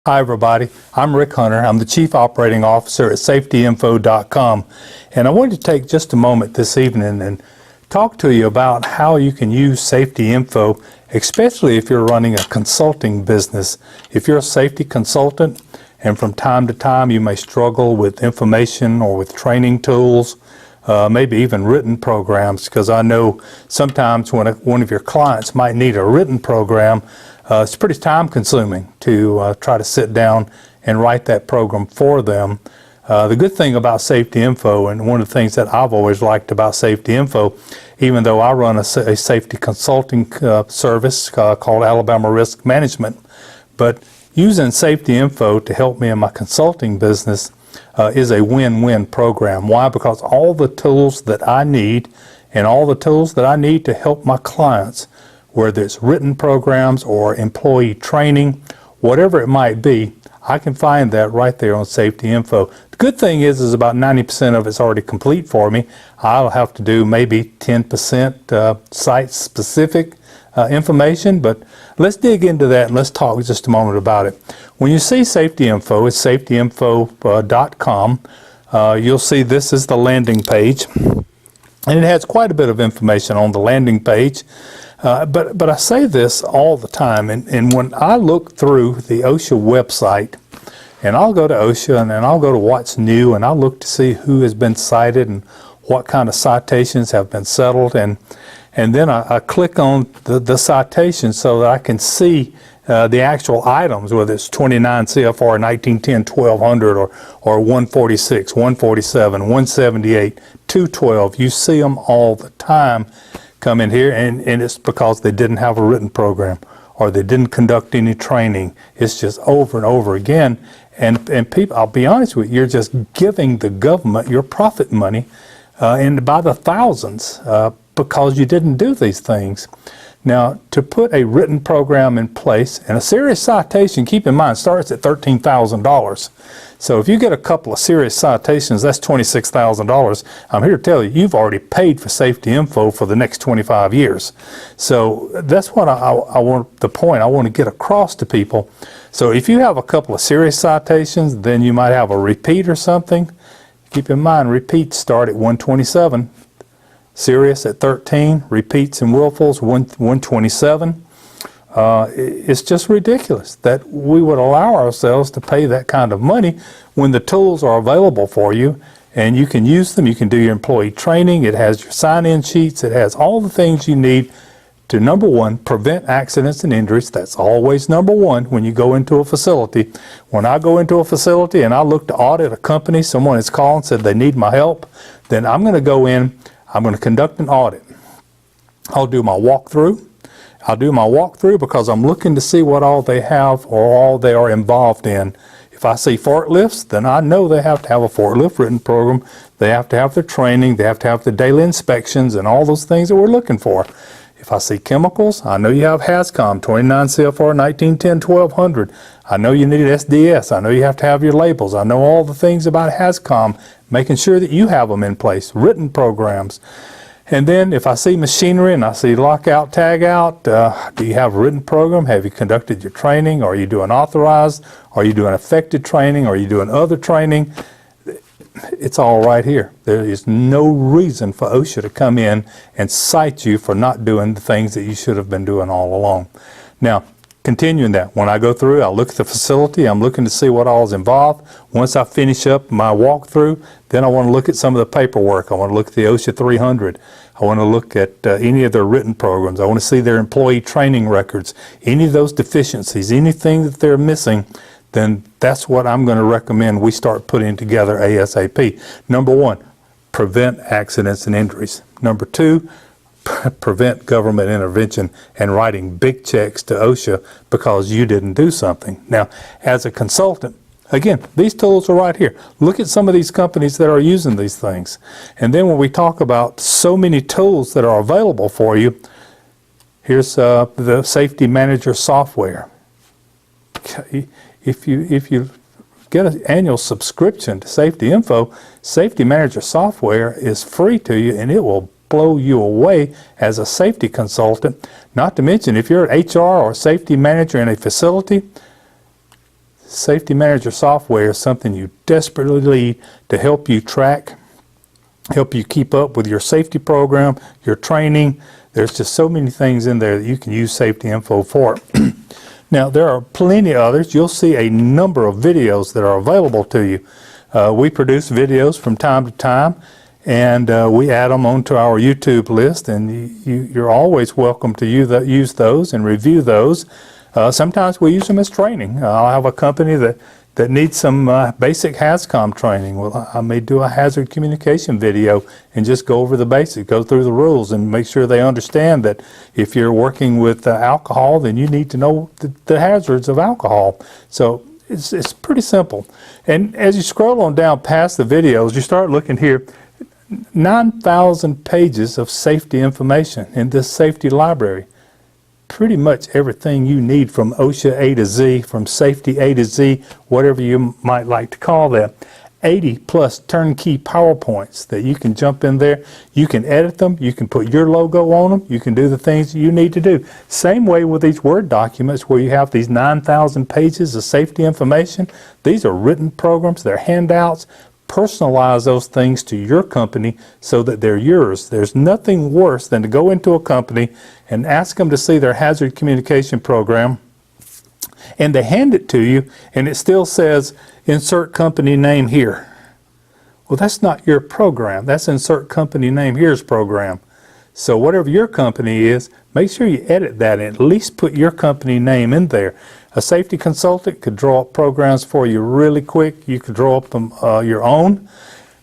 Hi everybody, I'm Rick Hunter. I'm the Chief Operating Officer at SafetyInfo.com, and I wanted to take just a moment this evening and talk to you about how you can use Safety Info, especially if you're running a consulting business. If you're a safety consultant and from time to time you may struggle with information or with training tools, maybe even written programs, because I know sometimes when one of your clients might need a written program, it's pretty time consuming to try to sit down and write that program for them. The good thing about Safety Info, and one of the things that I've always liked about Safety Info, even though I run a safety consulting service called Alabama Risk Management, but using Safety Info to help me in my consulting business is a win-win program. Why? Because all the tools that I need and all the tools that I need to help my clients, whether it's written programs or employee training, whatever it might be, I can find that right there on Safety Info. The good thing is about 90% of it's already complete for me. I'll have to do maybe 10% site-specific information, but let's dig into that and let's talk just a moment about it. When you see Safety Info, it's SafetyInfo.com. You'll see this is the landing page, and it has quite a bit of information on the landing page. But I say this all the time, and when I look through the OSHA website, and I'll go to OSHA and I'll go to what's new, and I'll look to see who has been cited and what kind of citations have been settled, and then I click on the citation so that I can see the actual items, whether it's 29 CFR 1910 1200 or 146, 147, 178, 212. You see them all the time come in here, and it's because they didn't have a written program or they didn't conduct any training. It's just over and over again, and people, I'll be honest with you, you're just giving the government your profit money and by the thousands because you didn't do these things. Now, to put a written program in place, and a serious citation, keep in mind, starts at $13,000. So if you get a couple of serious citations, that's $26,000. I'm here to tell you, you've already paid for Safety Info for the next 25 years. So that's what I want, the point I want to get across to people. So if you have a couple of serious citations, then you might have a repeat or something. Keep in mind, repeats start at 127. Serious at 13, repeats and willfuls 127. It's just ridiculous that we would allow ourselves to pay that kind of money when the tools are available for you and you can use them. You can do your employee training. It has your sign-in sheets. It has all the things you need to, number one, prevent accidents and injuries. That's always number one when you go into a facility. When I go into a facility and I look to audit a company, someone has called and said they need my help, then I'm going to go in. I'm going to conduct an audit. I'll do my walkthrough. I'll do my walkthrough because I'm looking to see what all they have or all they are involved in. If I see forklifts, then I know they have to have a forklift written program. They have to have their training. They have to have the daily inspections and all those things that we're looking for. If I see chemicals, I know you have HAZCOM, 29 CFR 1910 1200. I know you need SDS. I know you have to have your labels. I know all the things about HAZCOM, making sure that you have them in place, written programs. And then if I see machinery and I see lockout, tag out, do you have a written program? Have you conducted your training? Are you doing authorized? Are you doing affected training? Are you doing other training? It's all right here. There is no reason for OSHA to come in and cite you for not doing the things that you should have been doing all along. Now, continuing that, when I go through, I'll look at the facility. I'm looking to see what all is involved. Once I finish up my walkthrough, then I want to look at some of the paperwork. I want to look at the OSHA 300. I want to look at any of their written programs. I want to see their employee training records. Any of those deficiencies, anything that they're missing, then that's what I'm going to recommend we start putting together ASAP. Number one, prevent accidents and injuries. Number two, prevent government intervention and writing big checks to OSHA because you didn't do something. Now, as a consultant, again, these tools are right here. Look at some of these companies that are using these things. And then when we talk about so many tools that are available for you, here's the Safety Manager software. If you get an annual subscription to Safety Info, Safety Manager software is free to you, and it will blow you away as a safety consultant. Not to mention, if you're an HR or safety manager in a facility, Safety Manager software is something you desperately need to help you track, help you keep up with your safety program, your training. There's just so many things in there that you can use Safety Info for. Now, there are plenty others. You'll see a number of videos that are available to you. We produce videos from time to time, and we add them onto our YouTube list, and you're always welcome to use those and review those. Sometimes we use them as training. I'll have a company that needs some basic HAZCOM training. Well, I may do a hazard communication video and just go over the basics, go through the rules, and make sure they understand that if you're working with alcohol, then you need to know the hazards of alcohol. So it's pretty simple. And as you scroll on down past the videos, you start looking here, 9,000 pages of safety information in this safety library. Pretty much everything you need from OSHA A to Z, from safety A to Z, whatever you might like to call that. 80 plus turnkey PowerPoints that you can jump in there. You can edit them. You can put your logo on them. You can do the things you need to do. Same way with these Word documents where you have these 9,000 pages of safety information. These are written programs. They're handouts. Personalize those things to your company so that they're yours. There's nothing worse than to go into a company and ask them to see their hazard communication program, and they hand it to you, and it still says, insert company name here. Well, that's not your program. That's insert company name here's program. So whatever your company is, make sure you edit that and at least put your company name in there. A safety consultant could draw up programs for you really quick. You could draw up them your own.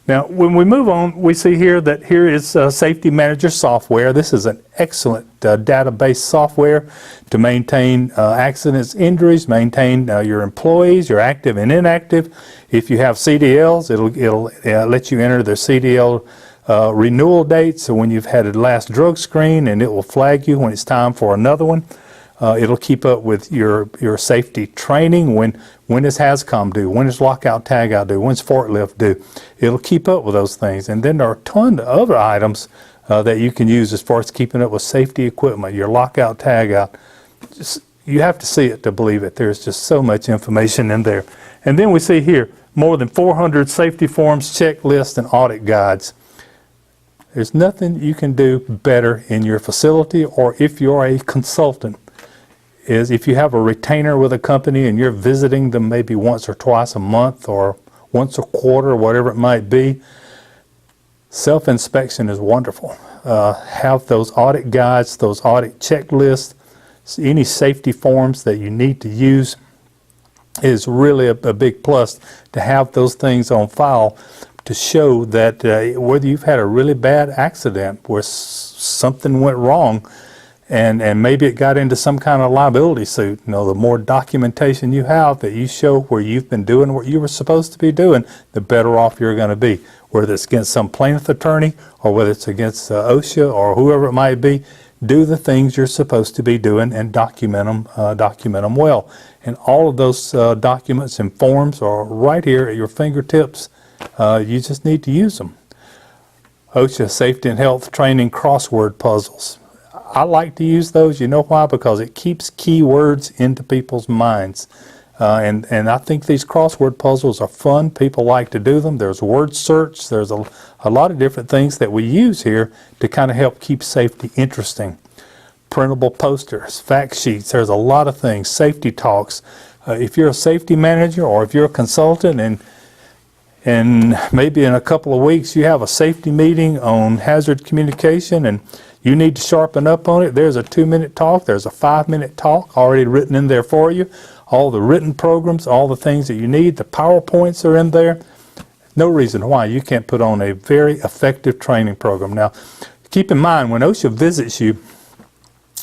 Now, when we move on, we see here that here is Safety Manager software. This is an excellent database software to maintain accidents, injuries, maintain your employees, your active and inactive. If you have CDLs, it'll let you enter their CDL renewal date. So when you've had a last drug screen, and it will flag you when it's time for another one. It'll keep up with your safety training. When is HAZCOM due? When is lockout tagout due? When's forklift due? It'll keep up with those things. And then there are a ton of other items that you can use as far as keeping up with safety equipment, your lockout tagout. You have to see it to believe it. There's just so much information in there. And then we see here more than 400 safety forms, checklists, and audit guides. There's nothing you can do better in your facility, or if you're a consultant, is if you have a retainer with a company and you're visiting them maybe once or twice a month or once a quarter, whatever it might be, self-inspection is wonderful. Have those audit guides, those audit checklists, any safety forms that you need to use is really a big plus to have those things on file to show that whether you've had a really bad accident where something went wrong, and maybe it got into some kind of liability suit. You know, the more documentation you have that you show where you've been doing what you were supposed to be doing, the better off you're going to be. Whether it's against some plaintiff attorney or whether it's against OSHA or whoever it might be, do the things you're supposed to be doing and document them well. And all of those documents and forms are right here at your fingertips. You just need to use them. OSHA Safety and Health Training Crossword Puzzles. I like to use those. You know why? Because it keeps keywords into people's minds. And I think these crossword puzzles are fun. People like to do them. There's word search. There's a lot of different things that we use here to kind of help keep safety interesting. Printable posters, fact sheets. There's a lot of things. Safety talks. If you're a safety manager or if you're a consultant and maybe in a couple of weeks you have a safety meeting on hazard communication and you need to sharpen up on it, there's a 2-minute talk, there's a 5-minute talk already written in there for you. All the written programs, all the things that you need, the PowerPoints are in there. No reason why you can't put on a very effective training program. Now, keep in mind, when OSHA visits you,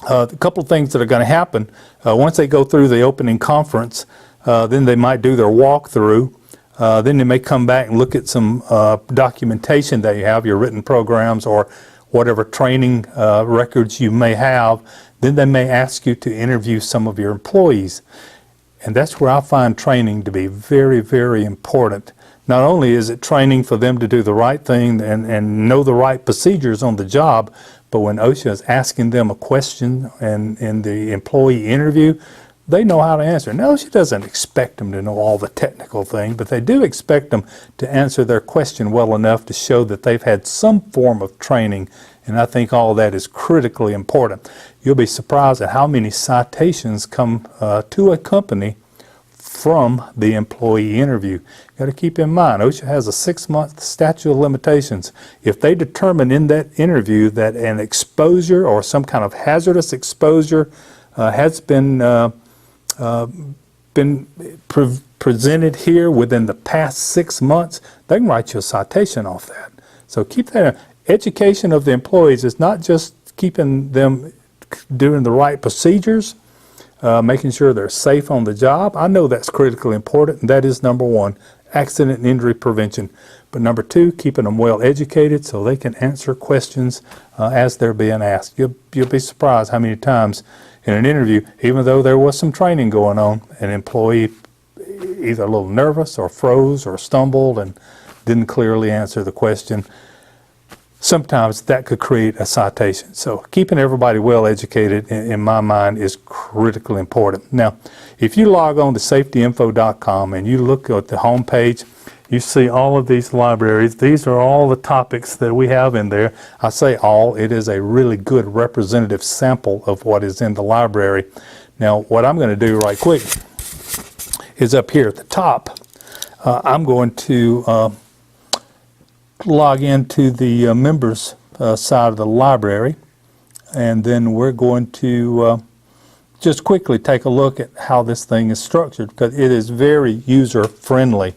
a couple of things that are going to happen. Once they go through the opening conference, then they might do their walkthrough. Then they may come back and look at some documentation that you have, your written programs or whatever training records you may have. Then they may ask you to interview some of your employees. And that's where I find training to be very, very important. Not only is it training for them to do the right thing and know the right procedures on the job, but when OSHA is asking them a question and in the employee interview, they know how to answer. Now, she doesn't expect them to know all the technical things, but they do expect them to answer their question well enough to show that they've had some form of training, and I think all that is critically important. You'll be surprised at how many citations come to a company from the employee interview. You got to keep in mind, OSHA has a 6-month statute of limitations. If they determine in that interview that an exposure or some kind of hazardous exposure has been presented here within the past 6 months, they can write you a citation off that. So keep that in. Education of the employees is not just keeping them doing the right procedures, making sure they're safe on the job. I know that's critically important, and that is number one, accident and injury prevention. But number two, keeping them well educated so they can answer questions as they're being asked. You'll be surprised how many times in an interview, even though there was some training going on, an employee either a little nervous or froze or stumbled and didn't clearly answer the question. Sometimes that could create a citation. So keeping everybody well educated, in my mind, is critically important. Now, if you log on to SafetyInfo.com and you look at the home page, you see all of these libraries. These are all the topics that we have in there. I say all, it is a really good representative sample of what is in the library. Now, what I'm going to do right quick is up here at the top, I'm going to log into the members side of the library, and then we're going to just quickly take a look at how this thing is structured, because it is very user friendly,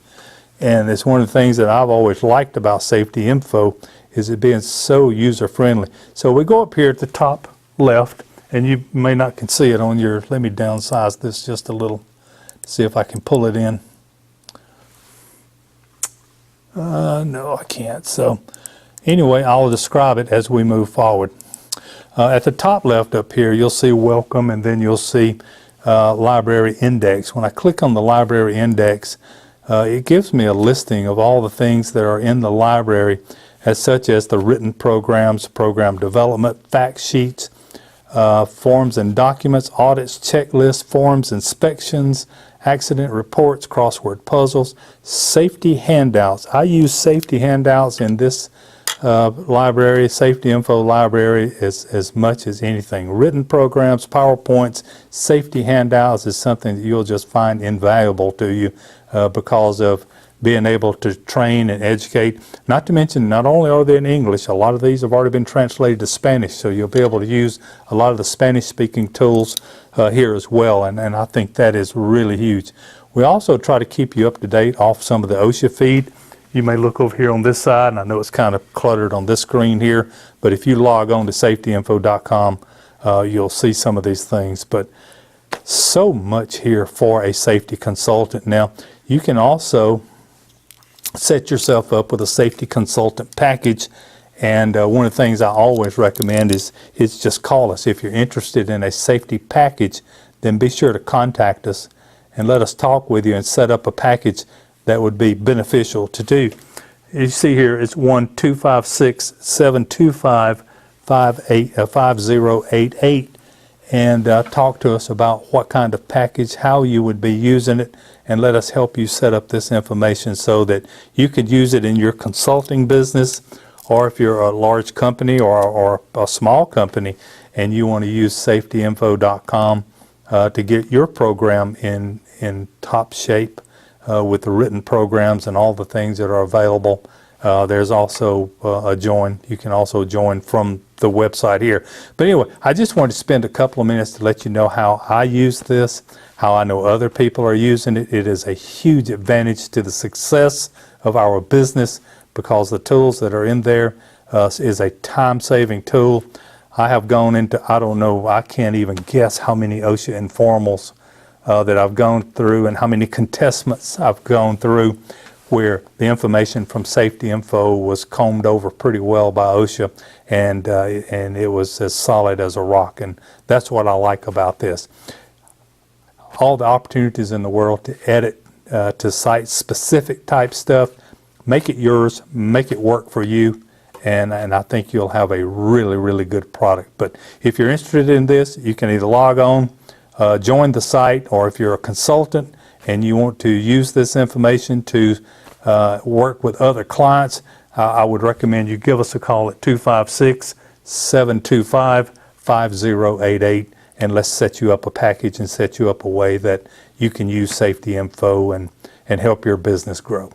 and it's one of the things that I've always liked about Safety Info is it being so user friendly. So we go up here at the top left, and you may not can see it on your, let me downsize this just a little, see if I can pull it in. No, I can't. So anyway, I'll describe it as we move forward. At the top left up here, you'll see welcome, and then you'll see library index. When I click on the library index, it gives me a listing of all the things that are in the library, as such as the written programs, program development, fact sheets, forms and documents, audits, checklists, forms, inspections, accident reports, crossword puzzles, safety handouts. I use safety handouts in this library, Safety Info library, as much as anything. Written programs, PowerPoints, safety handouts is something that you'll just find invaluable to you because of being able to train and educate. Not to mention, not only are they in English, a lot of these have already been translated to Spanish, so you'll be able to use a lot of the Spanish-speaking tools here as well, and I think that is really huge. We also try to keep you up to date off some of the OSHA feed. You may look over here on this side, and I know it's kind of cluttered on this screen here, but if you log on to SafetyInfo.com, you'll see some of these things. But so much here for a safety consultant. Now, you can also set yourself up with a safety consultant package, and one of the things I always recommend is just call us. If you're interested in a safety package, then be sure to contact us and let us talk with you and set up a package that would be beneficial to do. You see here, it's 1-256-725-5088, and talk to us about what kind of package, how you would be using it, and let us help you set up this information so that you could use it in your consulting business, or if you're a large company or a small company and you want to use SafetyInfo.com to get your program in top shape with the written programs and all the things that are available. There's also a join. You can also join from the website here. But anyway, I just wanted to spend a couple of minutes to let you know how I use this, how I know other people are using it. It is a huge advantage to the success of our business because the tools that are in there is a time-saving tool. I have gone into, I don't know, I can't even guess how many OSHA informals that I've gone through and how many contestments I've gone through where the information from Safety Info was combed over pretty well by OSHA, and it was as solid as a rock, and that's what I like about this. All the opportunities in the world to edit, to site-specific type stuff, make it yours, make it work for you, and I think you'll have a really, really good product. But if you're interested in this, you can either log on join the site, or if you're a consultant and you want to use this information to work with other clients, I would recommend you give us a call at 256-725-5088, and let's set you up a package and set you up a way that you can use Safety Info and help your business grow.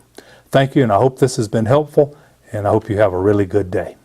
Thank you, and I hope this has been helpful, and I hope you have a really good day.